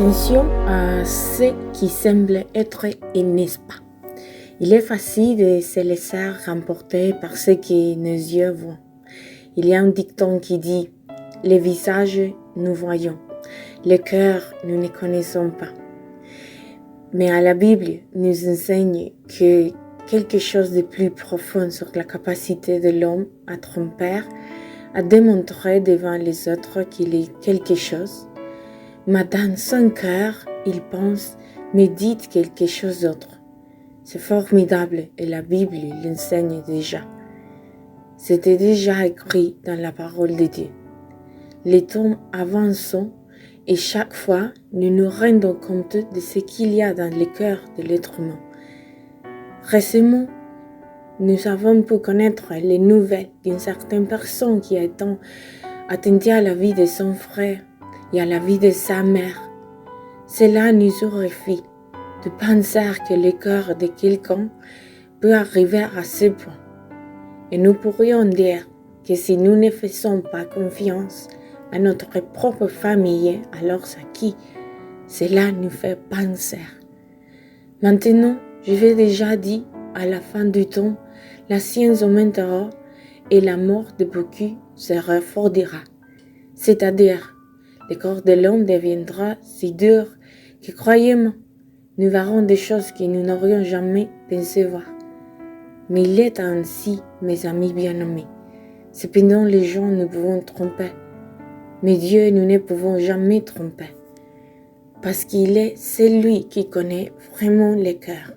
attention à ce qui semble être et n'est pas. Il est facile de se laisser remporter par ce que nos yeux voient. Il y a un dicton qui dit « Les visages, nous voyons. Le cœur, nous ne connaissons pas. » Mais à la Bible nous enseigne que quelque chose de plus profond sur la capacité de l'homme à tromper, à démontrer devant les autres qu'il est quelque chose. Mais dans son cœur, il pense, médite quelque chose d'autre. C'est formidable et la Bible l'enseigne déjà. C'était déjà écrit dans la parole de Dieu. Les temps avançent et chaque fois, nous nous rendons compte de ce qu'il y a dans le cœur de l'être humain. Récemment, nous avons pu connaître les nouvelles d'une certaine personne qui a été attentée à la vie de son frère et à la vie de sa mère. Cela nous horrifie de penser que le cœur de quelqu'un peut arriver à ce point. Et nous pourrions dire que si nous ne faisons pas confiance à notre propre famille, alors à qui cela nous fait penser. Maintenant, je vais déjà dire, à la fin du temps, la science augmentera et la mort de beaucoup se refroidira. C'est-à-dire, le corps de l'homme deviendra si dur que, croyez-moi, nous verrons des choses que nous n'aurions jamais pensé voir. Mais il est ainsi, mes amis bien-aimés. Cependant, les gens nous pouvons tromper. Mais Dieu, nous ne pouvons jamais tromper. Parce qu'il est celui qui connaît vraiment les cœurs.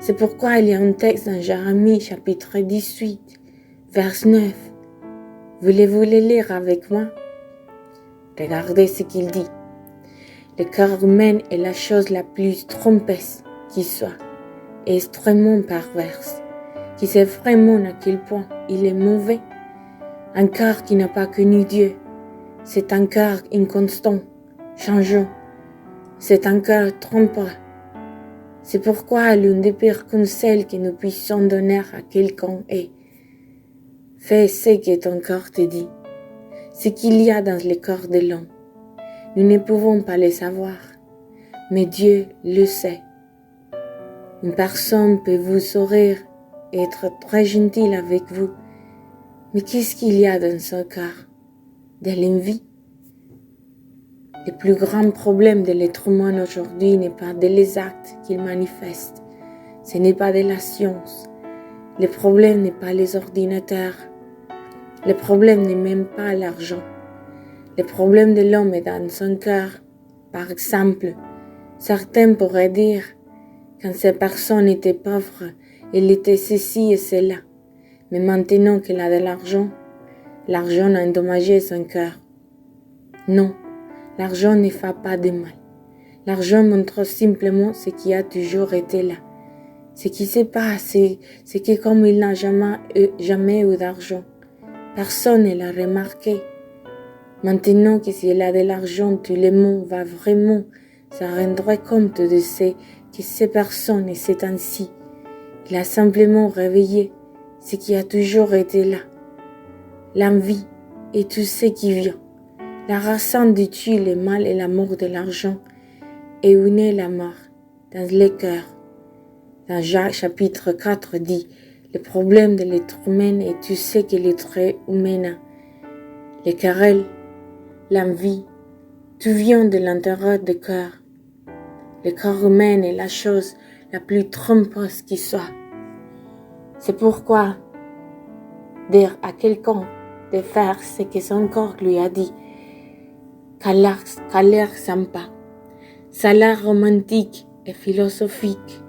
C'est pourquoi il y a un texte dans Jérémie chapitre 18, verset 9. Voulez-vous le lire avec moi? Regardez ce qu'il dit. Le cœur humain est la chose la plus trompeuse qui soit, et extrêmement perverse, qui sait vraiment à quel point il est mauvais. Un cœur qui n'a pas connu Dieu, c'est un cœur inconstant, changeant, c'est un cœur trompeur. C'est pourquoi l'une des pires conseils que nous puissions donner à quelqu'un est « Fais ce que ton cœur te dit ». Ce qu'il y a dans le corps de l'homme, nous ne pouvons pas le savoir, mais Dieu le sait. Une personne peut vous sourire et être très gentille avec vous, mais qu'est-ce qu'il y a dans son cœur? De l'envie. Le plus grand problème de l'être humain aujourd'hui n'est pas de les actes qu'il manifeste, ce n'est pas de la science. Le problème n'est pas les ordinateurs. Le problème n'est même pas l'argent. Le problème de l'homme est dans son cœur. Par exemple, certains pourraient dire, quand cette personne était pauvre, elle était ceci et cela. Mais maintenant qu'elle a de l'argent a endommagé son cœur. Non, l'argent ne fait pas de mal. L'argent montre simplement ce qui a toujours été là. Ce qui se passe, c'est que comme il n'a jamais eu d'argent, personne ne l'a remarqué. Maintenant que s'il a de l'argent, tout le monde va vraiment se rendre compte de ce que ces personnes et c'est ainsi. Il a simplement réveillé ce qui a toujours été là. L'envie et tout ce qui vient. La raison de tuer le mal et l'amour de l'argent et unir la mort dans les cœurs. Dans Jacques chapitre 4 dit, le problème de l'être humain est tout ce que l'être humain a. Les querelles, l'envie, tout vient de l'intérieur du cœur. Le corps humain est la chose la plus trompeuse qui soit. C'est pourquoi dire à quelqu'un de faire ce que son corps lui a dit, qu'à l'air sympa, ça a l'air romantique et philosophique,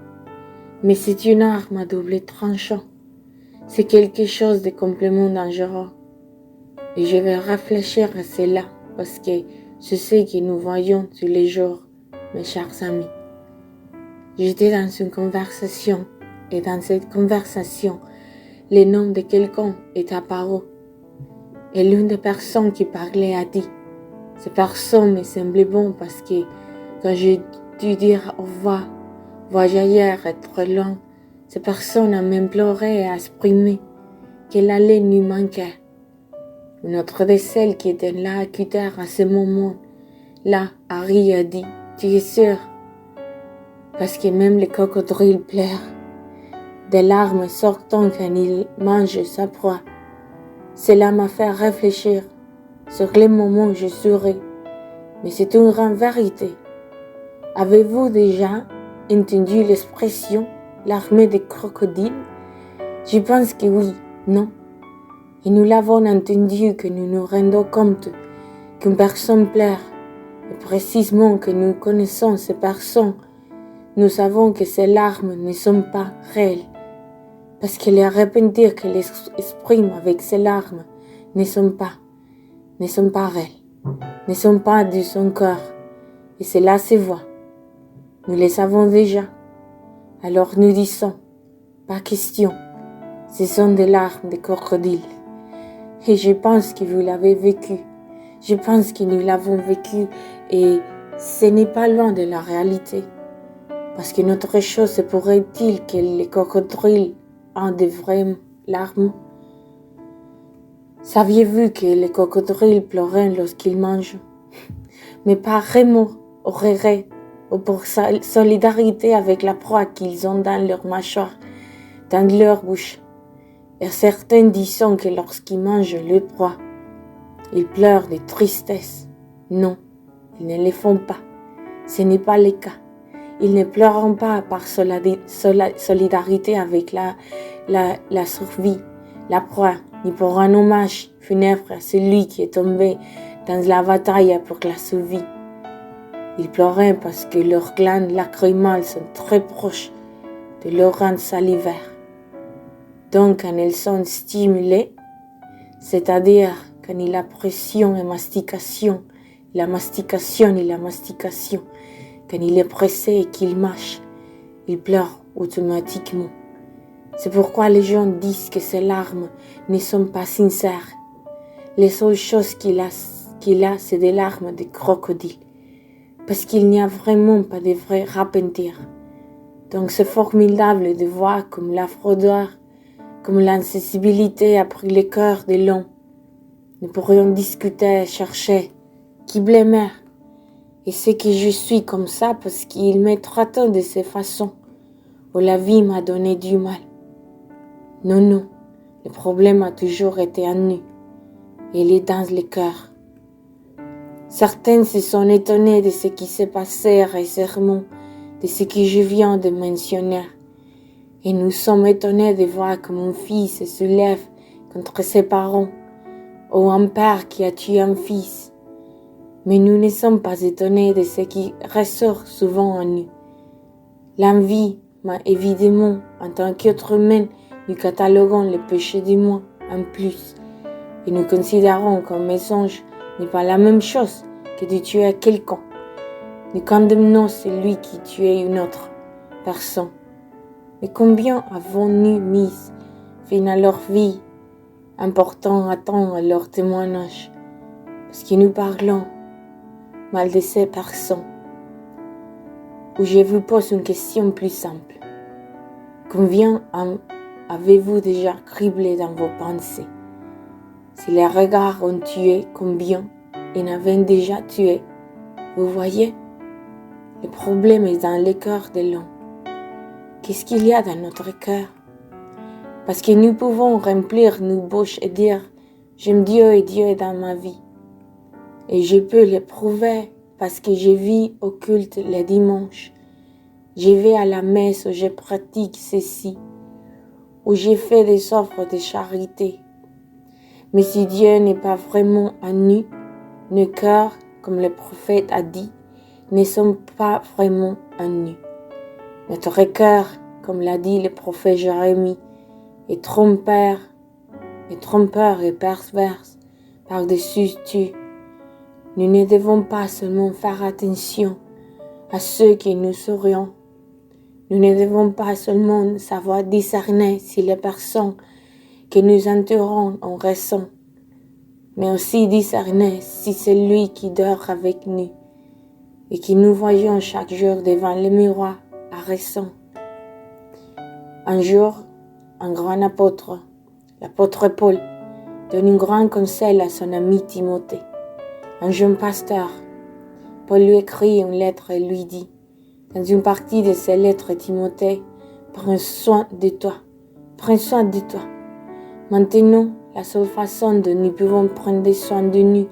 mais c'est une arme à double tranchant. C'est quelque chose de complètement dangereux. Et je vais réfléchir à cela parce que c'est ce que nous voyons tous les jours, mes chers amis. J'étais dans une conversation et dans cette conversation, le nom de quelqu'un est apparu. Et l'une des personnes qui parlait a dit, cette personne me semblait bon parce que quand j'ai dû dire au revoir, voyager être loin, cette personne a même pleuré et a exprimé qu'elle allait nous manquer. Une autre de celles qui était là à quitter à ce moment-là, Harry a dit, Tu es sûr? Parce que même les crocodiles pleurent, des larmes sortant quand ils mangent sa proie. Cela m'a fait réfléchir sur les moments où je souris, mais c'est une grande vérité. Avez-vous déjà entendu l'expression l'armée des crocodiles? Je pense que oui, non. Et nous l'avons entendu que nous nous rendons compte qu'une personne pleure, et précisément que nous connaissons ces personnes, nous savons que ces larmes ne sont pas réelles, parce que les repentir qu'elles expriment avec ces larmes ne sont pas réelles, ne sont pas de son cœur, et cela se voit. Nous les savons déjà. Alors nous disons, pas question, ce sont des larmes de crocodile. Et je pense que vous l'avez vécu. Je pense que nous l'avons vécu et ce n'est pas loin de la réalité. Parce que notre chose se pourrait-il que les crocodiles ont de vraies larmes? Saviez-vous que les crocodiles pleuraient lorsqu'ils mangent? Mais pas remords ou regret ou pour solidarité avec la proie qu'ils ont dans leur mâchoire, dans leur bouche. Et certains disent que lorsqu'ils mangent le proie, ils pleurent de tristesse. Non, ils ne le font pas. Ce n'est pas le cas. Ils ne pleurent pas par solidarité avec la survie, la proie, ni pour un hommage funèbre à celui qui est tombé dans la bataille pour la survie. Ils pleuraient parce que leurs glandes lacrymales sont très proches de leurs glandes salivaires. Donc, quand elles sont stimulées, c'est-à-dire quand il y a pression et mastication, la mastication, quand il est pressé et qu'il mâche, il pleure automatiquement. C'est pourquoi les gens disent que ces larmes ne sont pas sincères. Les seules choses qu'il a, c'est des larmes de crocodile. Parce qu'il n'y a vraiment pas de vrai repentir. Donc c'est formidable de voir comme la froideur, comme l'insensibilité a pris le cœur de l'homme. Nous pourrions discuter, chercher, qui blâmer. Et c'est que je suis comme ça parce qu'il me traite de cette façon, où la vie m'a donné du mal. Non, le problème a toujours été en nous. Il est dans le cœur. Certains se sont étonnés de ce qui s'est passé récemment, de ce que je viens de mentionner. Et nous sommes étonnés de voir que mon fils se soulève contre ses parents, ou un père qui a tué un fils. Mais nous ne sommes pas étonnés de ce qui ressort souvent en nous. L'envie, mais évidemment, en tant qu'être humain, nous cataloguons le péché du moi en plus. Et nous considérons qu'un mensonge n'est pas la même chose que de tuer quelqu'un. Nous condamnons celui qui tuait une autre personne. Mais combien avons-nous mis fin à leur vie en portant à leur témoignage? Parce que nous parlons mal de ces personnes. Ou je vous pose une question plus simple. Combien avez-vous déjà criblé dans vos pensées? Si les regards ont tué, combien en avaient déjà tué? Vous voyez, le problème est dans le cœur de l'homme. Qu'est-ce qu'il y a dans notre cœur? Parce que nous pouvons remplir nos bouches et dire « J'aime Dieu et Dieu est dans ma vie ». Et je peux le prouver parce que je vis au culte les dimanches. Je vais à la messe où je pratique ceci, où je fais des offres de charité. Mais si Dieu n'est pas vraiment à nous, nos cœurs, comme le prophète a dit, ne sont pas vraiment à nous. Notre cœur, comme l'a dit le prophète Jérémie, est trompeur et perverse par-dessus tout. Nous ne devons pas seulement faire attention à ceux que nous serions. Nous ne devons pas seulement savoir discerner si les personnes que nous entourons en raison, mais aussi discerner si c'est lui qui dort avec nous et que nous voyons chaque jour devant le miroir a raison. Un jour, un grand apôtre, l'apôtre Paul, donne un grand conseil à son ami Timothée, un jeune pasteur. Paul lui écrit une lettre et lui dit, dans une partie de ses lettres, Timothée, prends soin de toi. Prends soin de toi. Maintenant, la seule façon dont nous pouvons prendre soin de nous,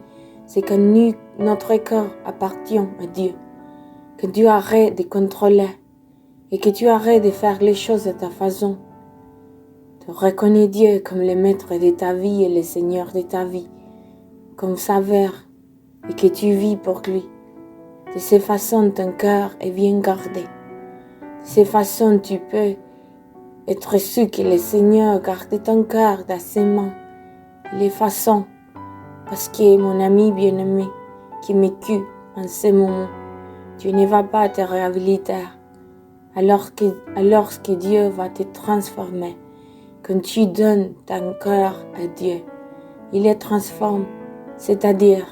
c'est que notre corps appartient à Dieu. Que tu arrêtes de contrôler et que tu arrêtes de faire les choses à ta façon. Tu reconnais Dieu comme le maître de ta vie et le Seigneur de ta vie, comme sauveur, et que tu vis pour lui. De cette façon, ton cœur est bien gardé. De cette façon, tu peux être sûr que le Seigneur garde ton cœur dans ses mains. Les façons, parce que mon ami bien-aimé qui m'écoute en ce moment, tu ne vas pas te réhabiliter alors que Dieu va te transformer. Quand tu donnes ton cœur à Dieu, il le transforme, c'est-à-dire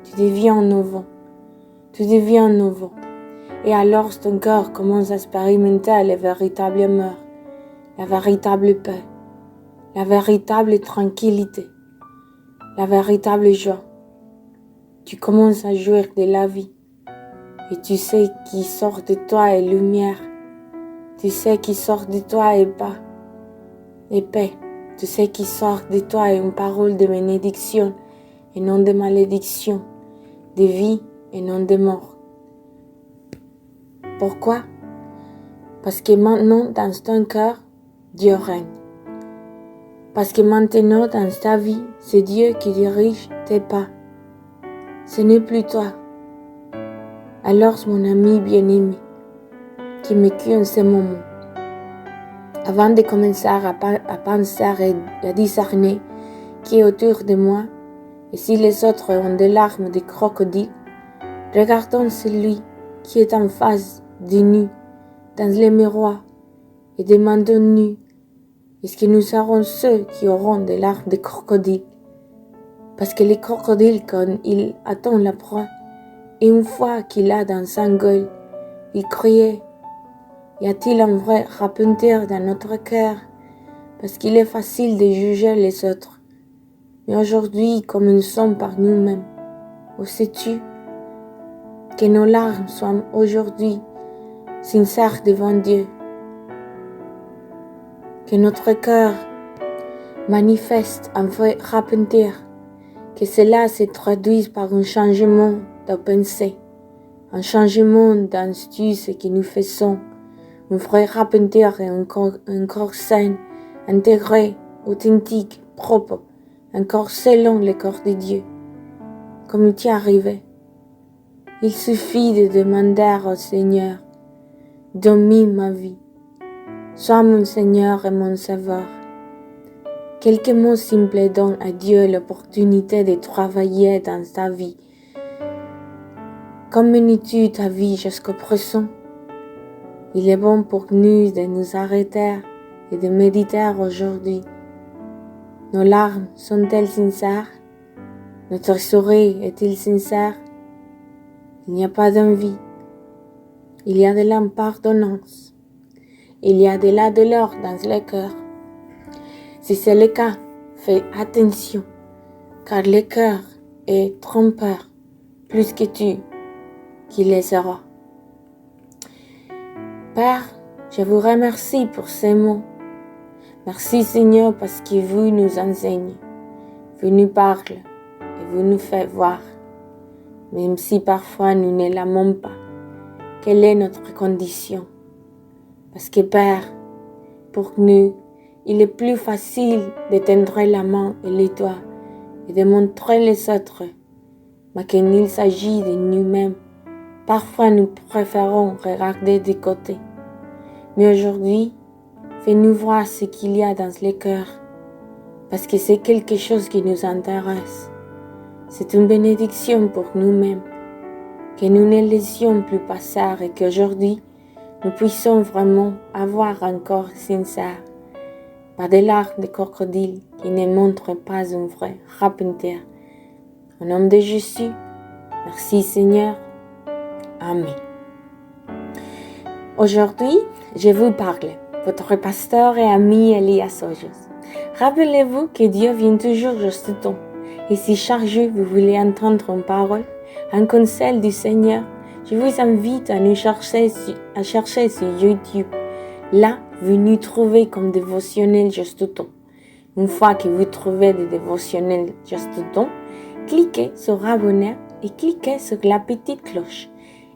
tu deviens nouveau. Tu deviens nouveau. Et alors ton cœur commence à expérimenter le véritable amour, la véritable paix, la véritable tranquillité, la véritable joie. Tu commences à jouir de la vie. Et tu sais qui sort de toi est lumière. Tu sais qui sort de toi est paix. Tu sais qui sort de toi est une parole de bénédiction et non de malédiction, de vie et non de mort. Pourquoi? Parce que maintenant dans ton cœur, Dieu règne. Parce que maintenant dans ta vie, c'est Dieu qui dirige tes pas. Ce n'est plus toi. Alors mon ami bien-aimé, qui m'écoute en ce moment, avant de commencer à penser et à discerner qui est autour de moi, et si les autres ont des larmes de crocodile, regardons celui qui est en face de nous, dans le miroir, et demandons-nous, est-ce que nous serons ceux qui auront des larmes de crocodile? Parce que le crocodile, quand il attend la proie, et une fois qu'il a dans sa gueule, il criait, y a-t-il un vrai repentir dans notre cœur? Parce qu'il est facile de juger les autres. Mais aujourd'hui, comme nous sommes par nous-mêmes, où sais-tu que nos larmes soient aujourd'hui sincères devant Dieu? Que notre cœur manifeste un vrai repentir, que cela se traduise par un changement de pensée, un changement dans ce que nous faisons, un vrai repentir et un corps sain, intégré, authentique, propre, un corps selon le corps de Dieu. Comme il t'est arrivé, il suffit de demander au Seigneur, domine ma vie, sois mon Seigneur et mon Sauveur. Quelques mots simples donnent à Dieu l'opportunité de travailler dans ta vie. Comme mènes-tu ta vie jusqu'au présent? Il est bon pour nous de nous arrêter et de méditer aujourd'hui. Nos larmes sont-elles sincères? Notre sourire est-il sincère? Il n'y a pas d'envie. Il y a de l'impardonnance. Il y a de la douleur dans le cœur. Si c'est le cas, fais attention, car le cœur est trompeur plus que tu qui le sera. Père, je vous remercie pour ces mots. Merci Seigneur parce que vous nous enseignez, vous nous parlez et vous nous faites voir, même si parfois nous ne l'aimons pas. Quelle est notre condition? Parce que Père, pour nous, il est plus facile de tendre la main et les doigts et de montrer les autres, mais quand il s'agit de nous-mêmes, parfois nous préférons regarder de côté. Mais aujourd'hui, fais-nous voir ce qu'il y a dans le cœur, parce que c'est quelque chose qui nous intéresse. C'est une bénédiction pour nous-mêmes, que nous ne laissions plus passer et qu'aujourd'hui, nous puissions vraiment avoir un corps sincère, pas des larmes de crocodile qui ne montrent pas un vrai repentir. Au nom de Jésus, merci Seigneur. Amen. Aujourd'hui, je vous parle, votre pasteur et ami Elias Ojos. Rappelez-vous que Dieu vient toujours juste temps. Et si chaque jour vous voulez entendre une parole, Un conseil du Seigneur, je vous invite à nous chercher sur YouTube. Là, vous nous trouvez comme dévotionnel Juste Temps. Une fois que vous trouvez des dévotionnels Juste Temps, cliquez sur abonner et cliquez sur la petite cloche.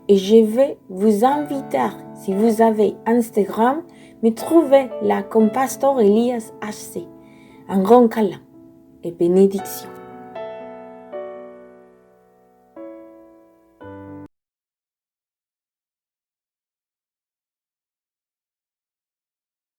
Et je vais vous inviter, si vous avez Instagram, me trouver là comme Pasteur Elias HC. Un grand câlin et bénédiction.